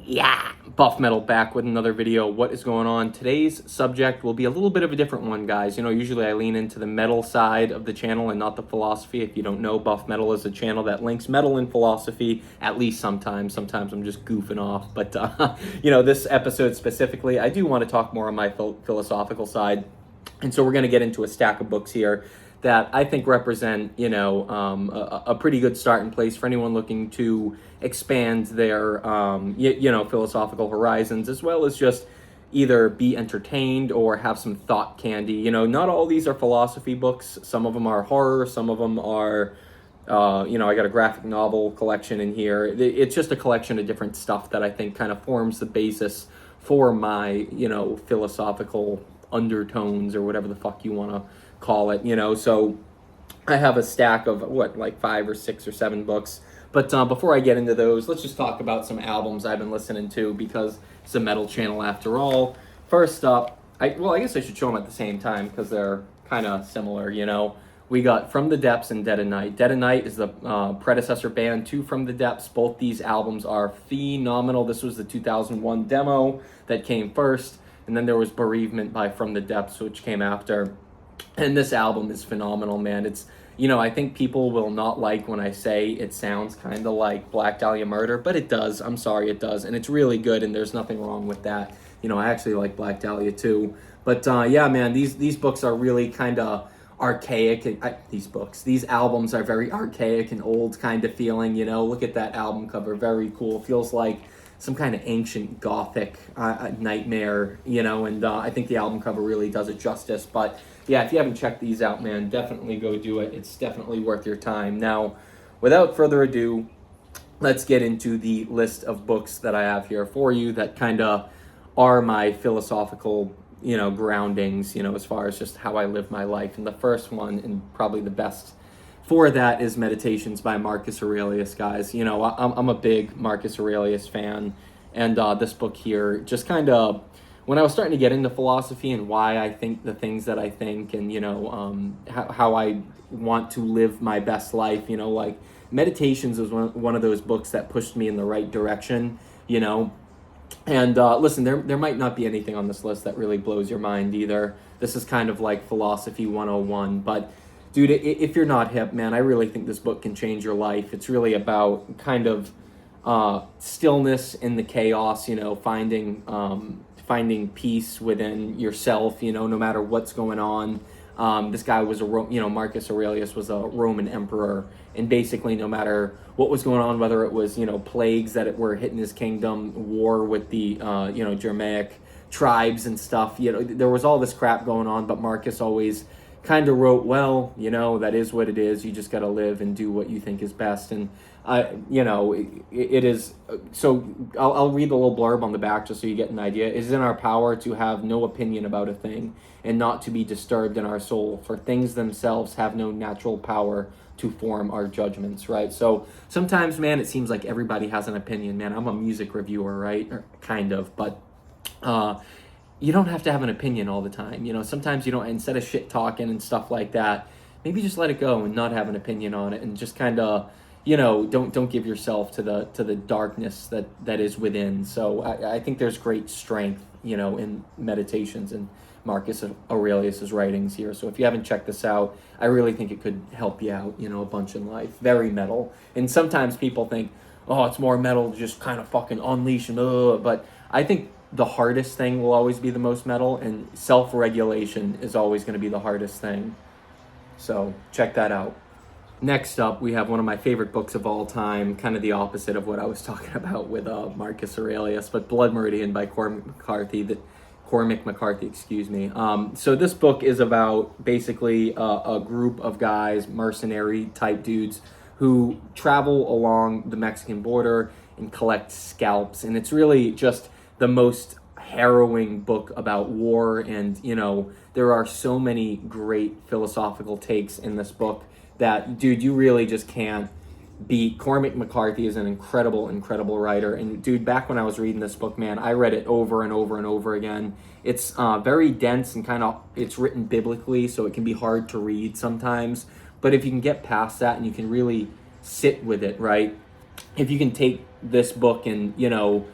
Yeah, Buffmetal back with another video. What is going on? Today's subject will be a little bit of a different one, guys. You know, usually I lean into the metal side of the channel and not the philosophy. If you don't know, Buffmetal is a channel that links metal and philosophy, at least sometimes. Sometimes I'm just goofing off. But, you know, this episode specifically, I do want to talk more on my philosophical side. And so we're going to get into a stack of books here that I think represent, you know, a pretty good starting place for anyone looking to expand their, you know, philosophical horizons, as well as just either be entertained or have some thought candy. You know, not all these are philosophy books. Some of them are horror. Some of them are, you know, I got a graphic novel collection in here. It's just a collection of different stuff that I think kind of forms the basis for my, you know, philosophical undertones or whatever the fuck you want to call it, you know. So I have a stack of like 5 or 6 or 7 books. But before I get into those, let's just talk about some albums I've been listening to, because it's a metal channel after all. First up, I guess I should show them at the same time because they're kind of similar, you know. We got From the Depths and Dead of Night. Dead of Night is the predecessor band to From the Depths. Both these albums are phenomenal. This was the 2001 demo that came first, and then there was Bereavement by From the Depths, which came after. And this album is phenomenal, man. It's, you know, I think people will not like when I say it sounds kind of like Black Dahlia Murder, but it does. I'm sorry, it does. And it's really good, and there's nothing wrong with that. You know, I actually like Black Dahlia too. But yeah, man, these books are really kind of archaic. These albums are very archaic and old kind of feeling, you know. Look at that album cover, very cool. Feels like some kind of ancient gothic nightmare, you know, and I think the album cover really does it justice. But yeah, if you haven't checked these out, man, definitely go do it. It's definitely worth your time. Now, without further ado, let's get into the list of books that I have here for you that kind of are my philosophical, you know, groundings, you know, as far as just how I live my life. And the first one, and probably the best for that, is Meditations by Marcus Aurelius, guys. You know, I'm a big Marcus Aurelius fan, and this book here just kind of, when I was starting to get into philosophy and why I think the things that I think, and, you know, how I want to live my best life, you know, like Meditations was one of those books that pushed me in the right direction, you know. And listen, there might not be anything on this list that really blows your mind either. This is kind of like Philosophy 101, but dude, if you're not hip, man, I really think this book can change your life. It's really about kind of stillness in the chaos, you know, finding peace within yourself, you know, no matter what's going on. This guy was Marcus Aurelius was a Roman emperor, and basically no matter what was going on, whether it was, you know, plagues that were hitting his kingdom, war with the, you know, Germanic tribes and stuff, you know, there was all this crap going on, but Marcus always kind of wrote, well, you know, that is what it is. You just got to live and do what you think is best. And, you know, it is. So I'll read the little blurb on the back just so you get an idea. It is in our power to have no opinion about a thing and not to be disturbed in our soul, for things themselves have no natural power to form our judgments, right? So sometimes, man, it seems like everybody has an opinion, man. I'm a music reviewer, right? Or kind of, but you don't have to have an opinion all the time. You know, sometimes you don't, instead of shit talking and stuff like that, maybe just let it go and not have an opinion on it, and just kind of, you know, don't give yourself to the darkness that is within. So I think there's great strength, you know, in Meditations and Marcus Aurelius's writings here. So if you haven't checked this out, I really think it could help you out, you know, a bunch in life. Very metal. And sometimes people think, oh, it's more metal to just kind of fucking unleash and but I think the hardest thing will always be the most metal, and self-regulation is always going to be the hardest thing. So check that out. Next up, we have one of my favorite books of all time, kind of the opposite of what I was talking about with Marcus Aurelius, but Blood Meridian by Cormac McCarthy, excuse me. So this book is about basically a group of guys, mercenary type dudes, who travel along the Mexican border and collect scalps. And it's really just the most harrowing book about war. And, you know, there are so many great philosophical takes in this book that, dude, you really just can't beat. Cormac McCarthy is an incredible, incredible writer. And, dude, back when I was reading this book, man, I read it over and over and over again. It's very dense and kind of, it's written biblically, so it can be hard to read sometimes. But if you can get past that and you can really sit with it, right? If you can take this book and, you know,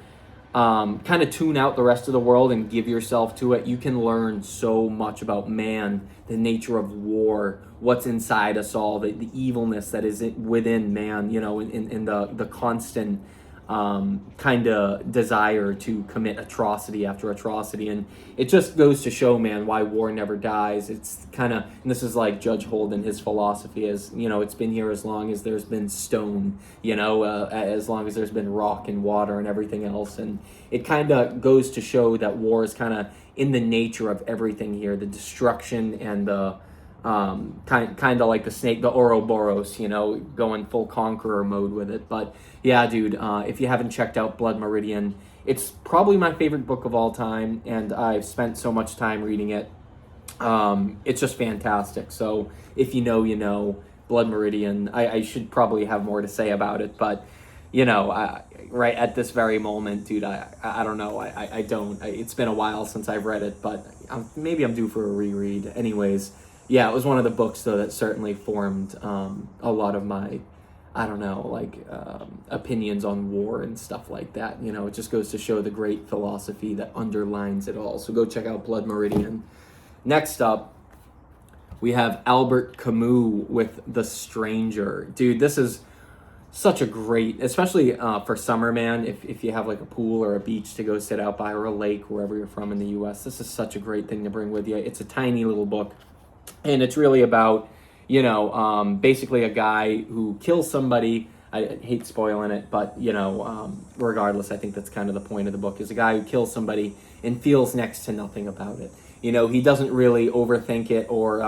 kind of tune out the rest of the world and give yourself to it, you can learn so much about man, the nature of war, what's inside us all, the evilness that is within man, you know, in the constant kind of desire to commit atrocity after atrocity. And it just goes to show, man, why war never dies. It's kind of, and this is like Judge Holden, his philosophy is, you know, it's been here as long as there's been stone, you know, as long as there's been rock and water and everything else. And it kind of goes to show that war is kind of in the nature of everything here, the destruction and the kind of like the snake, the Ouroboros, you know, going full conqueror mode with it. But yeah, dude, if you haven't checked out Blood Meridian, it's probably my favorite book of all time, and I've spent so much time reading it. It's just fantastic. So if you know, you know. Blood Meridian, I should probably have more to say about it, but you know, right at this very moment, dude, I don't know, I don't. It's been a while since I've read it, but maybe I'm due for a reread. Anyways, yeah, it was one of the books, though, that certainly formed a lot of my, I don't know, like opinions on war and stuff like that. You know, it just goes to show the great philosophy that underlines it all. So go check out Blood Meridian. Next up, we have Albert Camus with The Stranger. Dude, this is such a great, especially for summer, man, if you have like a pool or a beach to go sit out by, or a lake, wherever you're from in the US, this is such a great thing to bring with you. It's a tiny little book, and it's really about, you know, basically a guy who kills somebody. I hate spoiling it, but, you know, regardless, I think that's kind of the point of the book, is a guy who kills somebody and feels next to nothing about it. You know, he doesn't really overthink it or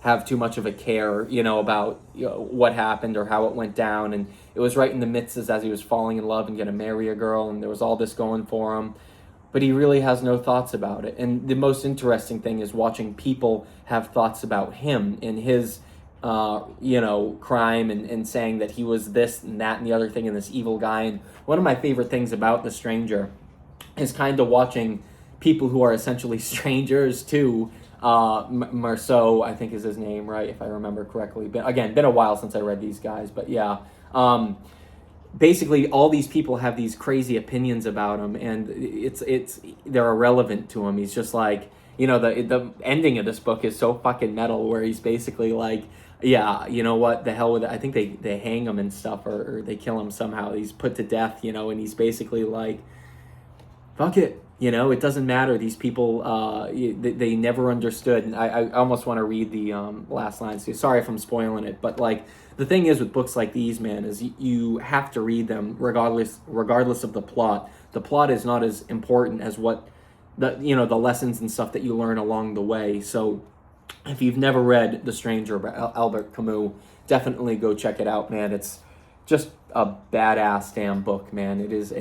have too much of a care, you know, about, you know, what happened or how it went down. And it was right in the midst as he was falling in love and going to marry a girl, and there was all this going for him. But he really has no thoughts about it. And the most interesting thing is watching people have thoughts about him and his, you know, crime, and saying that he was this and that and the other thing and this evil guy. And one of my favorite things about The Stranger is kind of watching people who are essentially strangers to Marceau, I think is his name, right, if I remember correctly. But again, been a while since I read these guys, but yeah. Basically, all these people have these crazy opinions about him, and they're irrelevant to him. He's just like, you know, the ending of this book is so fucking metal, where he's basically like, yeah, you know what, the hell with it. I think they hang him and stuff, or they kill him somehow. He's put to death, you know, and he's basically like, fuck it. You know, it doesn't matter. These people, they never understood. And I almost want to read the last lines. Sorry if I'm spoiling it, but like, the thing is with books like these, man, is you have to read them regardless of the plot. The plot is not as important as what the lessons and stuff that you learn along the way. So if you've never read The Stranger by Albert Camus, definitely go check it out, man. It's just a badass damn book, man. It is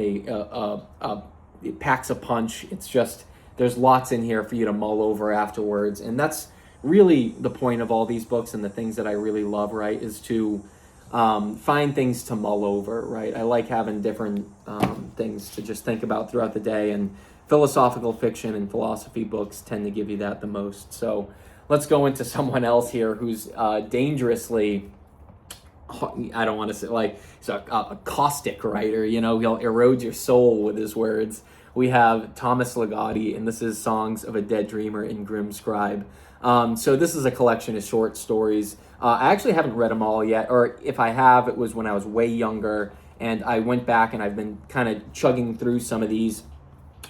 it packs a punch. It's just, there's lots in here for you to mull over afterwards. And that's really the point of all these books, and the things that I really love, right, is to find things to mull over, right? I like having different things to just think about throughout the day, and philosophical fiction and philosophy books tend to give you that the most. So let's go into someone else here who's dangerously, I don't want to say, like, he's a caustic writer, you know, he'll erode your soul with his words. We have Thomas Ligotti, and this is Songs of a Dead Dreamer and Grim Scribe. So this is a collection of short stories. I actually haven't read them all yet, or if I have, it was when I was way younger, and I went back and I've been kind of chugging through some of these,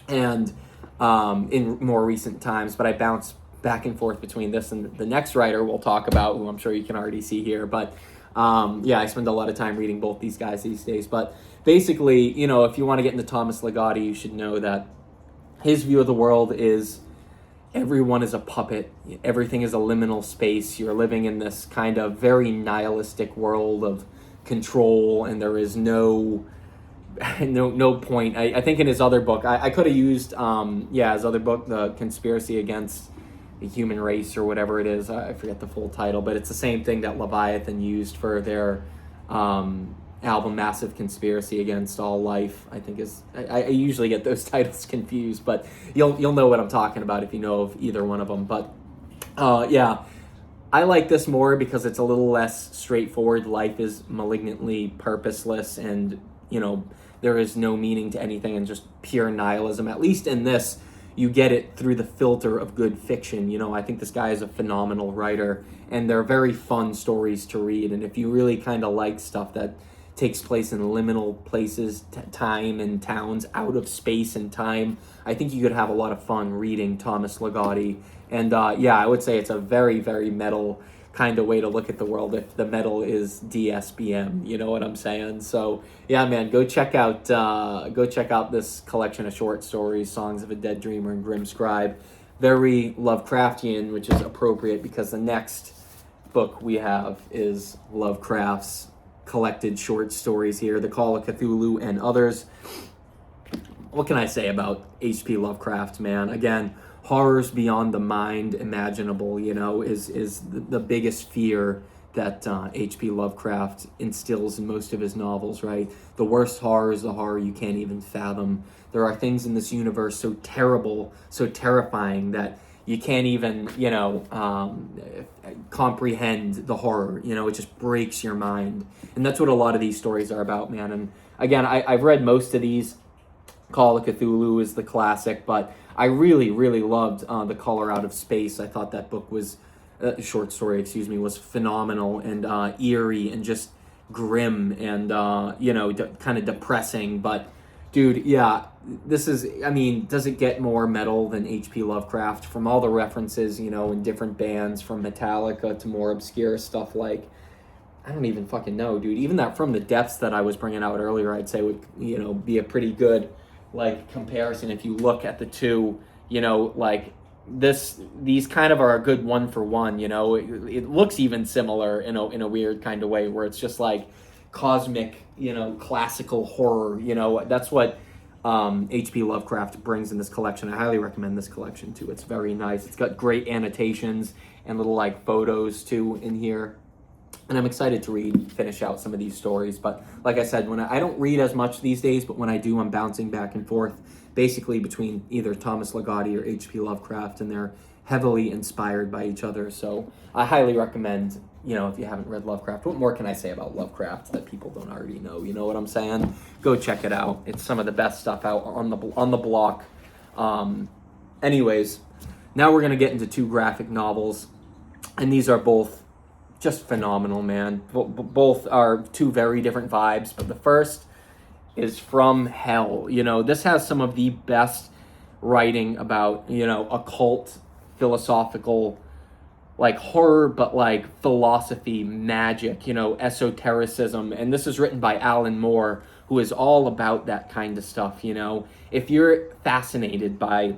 and in more recent times, but I bounce back and forth between this and the next writer we'll talk about, who I'm sure you can already see here. But yeah, I spend a lot of time reading both these guys these days. But basically, you know, if you want to get into Thomas Ligotti, you should know that his view of the world is everyone is a puppet. Everything is a liminal space. You're living in this kind of very nihilistic world of control, and there is no point. I think in his other book, I could have used, his other book, The Conspiracy Against the Human Race, or whatever it is. I forget the full title, but it's the same thing that Leviathan used for their album Massive Conspiracy Against All Life, I think is, I usually get those titles confused, but you'll know what I'm talking about if you know of either one of them. But yeah, I like this more because it's a little less straightforward. Life is malignantly purposeless, and you know, there is no meaning to anything and just pure nihilism. At least in this, you get it through the filter of good fiction. You know, I think this guy is a phenomenal writer, and they're very fun stories to read. And if you really kind of like stuff that takes place in liminal places, time and towns, out of space and time, I think you could have a lot of fun reading Thomas Ligotti. And yeah, I would say it's a very, very metal kind of way to look at the world if the metal is DSBM, you know what I'm saying? So yeah, man, go check out this collection of short stories, Songs of a Dead Dreamer and Grim Scribe. Very Lovecraftian, which is appropriate because the next book we have is Lovecraft's collected short stories here, The Call of Cthulhu and Others. What can I say about H.P. Lovecraft, man? Again, horrors beyond the mind imaginable, you know, is the biggest fear that H.P. Lovecraft instills in most of his novels, right? The worst horror is the horror you can't even fathom. There are things in this universe so terrible, so terrifying that you can't even, you know, comprehend the horror. You know, it just breaks your mind. And that's what a lot of these stories are about, man. And again, I've read most of these. Call of Cthulhu is the classic, but I really, really loved The Color Out of Space. I thought that book was, short story, excuse me, was phenomenal and eerie and just grim and, you know, kind of depressing. But, dude, yeah, this is, I mean, does it get more metal than H.P. Lovecraft? From all the references, you know, in different bands, from Metallica to more obscure stuff like, I don't even fucking know, dude. Even that From the Depths that I was bringing out earlier, I'd say would, you know, be a pretty good like comparison if you look at the two, you know, like these kind of are a good one for one, you know. It looks even similar in a weird kind of way where it's just like cosmic, you know, classical horror, you know. That's what H.P. Lovecraft brings in this collection. I highly recommend this collection too. It's very nice. It's got great annotations and little like photos too in here. And I'm excited to finish out some of these stories. But like I said, when I don't read as much these days, but when I do, I'm bouncing back and forth basically between either Thomas Ligotti or H.P. Lovecraft, and they're heavily inspired by each other. So I highly recommend, you know, if you haven't read Lovecraft, what more can I say about Lovecraft that people don't already know? You know what I'm saying? Go check it out. It's some of the best stuff out on the block. Anyways, now we're going to get into two graphic novels, and these are both just phenomenal, man. Both are two very different vibes, but the first is From Hell. You know, this has some of the best writing about, you know, occult, philosophical, like horror, but like philosophy, magic, you know, esotericism. And this is written by Alan Moore, who is all about that kind of stuff, you know. If you're fascinated by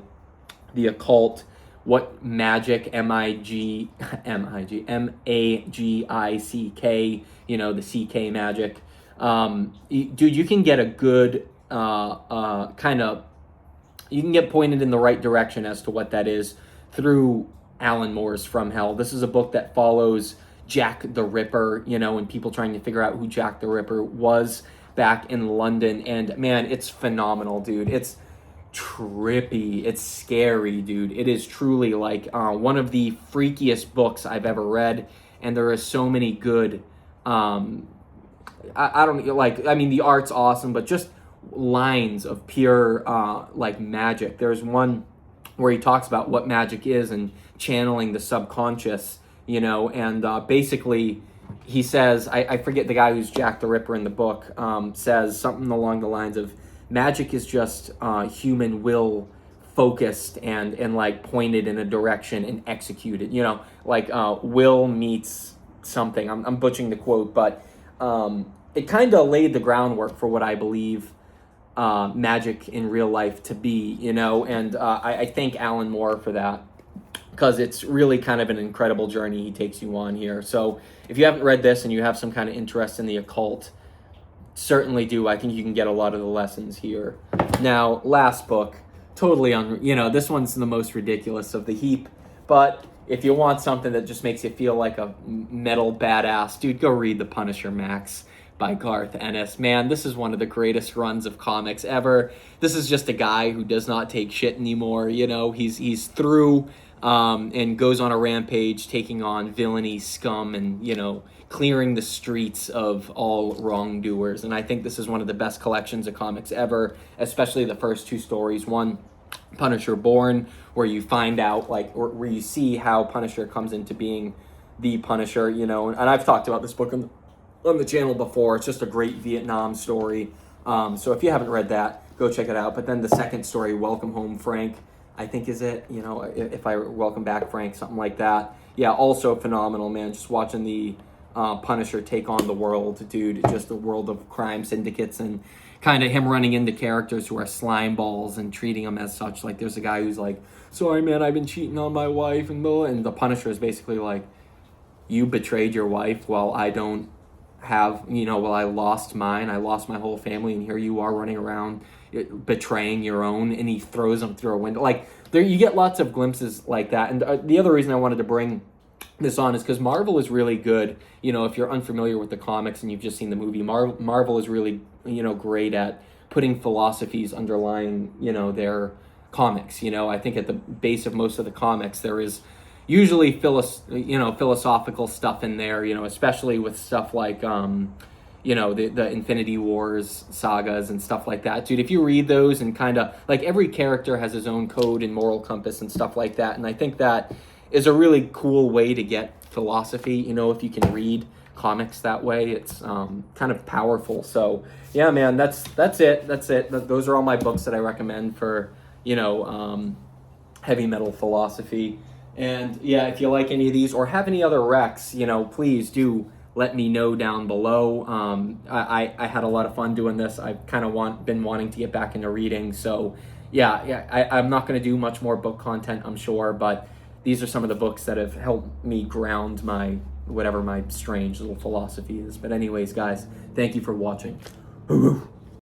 the occult, what magic, M-A-G-I-C-K, you know, the C-K magic. Dude, you can get a good you can get pointed in the right direction as to what that is through Alan Moore's From Hell. This is a book that follows Jack the Ripper, you know, and people trying to figure out who Jack the Ripper was back in London. And man, it's phenomenal, dude. It's trippy, it's scary, dude. It is truly like one of the freakiest books I've ever read, and there are so many good I don't like, I mean, the art's awesome, but just lines of pure like magic. There's one where he talks about what magic is and channeling the subconscious, you know, and basically he says, I forget the guy who's Jack the Ripper in the book, says something along the lines of, magic is just human will focused and like pointed in a direction and executed, you know, like will meets something. I'm butchering the quote, but it kind of laid the groundwork for what I believe magic in real life to be, you know, and I thank Alan Moore for that, because it's really kind of an incredible journey he takes you on here. So if you haven't read this and you have some kind of interest in the occult, certainly do. I think you can get a lot of the lessons here. Now, last book, totally you know, this one's the most ridiculous of the heap, but if you want something that just makes you feel like a metal badass, dude, go read The Punisher Max by Garth Ennis. Man, this is one of the greatest runs of comics ever. This is just a guy who does not take shit anymore, you know. He's through and goes on a rampage, taking on villainy, scum, and, you know, clearing the streets of all wrongdoers. And I think this is one of the best collections of comics ever, especially the first two stories. One, Punisher Born, where you find out, like, or where you see how Punisher comes into being the Punisher, you know. And I've talked about this book on the channel before. It's just a great Vietnam story. So if you haven't read that, go check it out. But then the second story, Welcome Home, Frank, I think is it, you know, if I welcome back Frank, something like that. Yeah, also phenomenal, man. Just watching the Punisher take on the world, dude. Just the world of crime syndicates and kind of him running into characters who are slime balls and treating them as such. Like, there's a guy who's like, sorry, man, I've been cheating on my wife, and the Punisher is basically like, you betrayed your wife while I don't have, you know, well, I lost mine, I lost my whole family, and here you are running around betraying your own, and he throws them through a window. Like, there, you get lots of glimpses like that. And the other reason I wanted to bring this on is because Marvel is really good. You know, if you're unfamiliar with the comics and you've just seen the movie, Marvel is really, you know, great at putting philosophies underlying, you know, their comics. You know, I think at the base of most of the comics there is usually philosophical stuff in there, you know, especially with stuff like you know, the Infinity Wars sagas and stuff like that. Dude, if you read those and kind of, like, every character has his own code and moral compass and stuff like that. And I think that is a really cool way to get philosophy, you know, if you can read comics that way. It's kind of powerful. So, yeah, man, that's it. Those are all my books that I recommend for, you know, heavy metal philosophy. And, yeah, if you like any of these or have any other recs, you know, please do let me know down below. I had a lot of fun doing this. I've kind of been wanting to get back into reading. So yeah, I'm not going to do much more book content, I'm sure, but these are some of the books that have helped me ground my, whatever my strange little philosophy is. But anyways, guys, thank you for watching.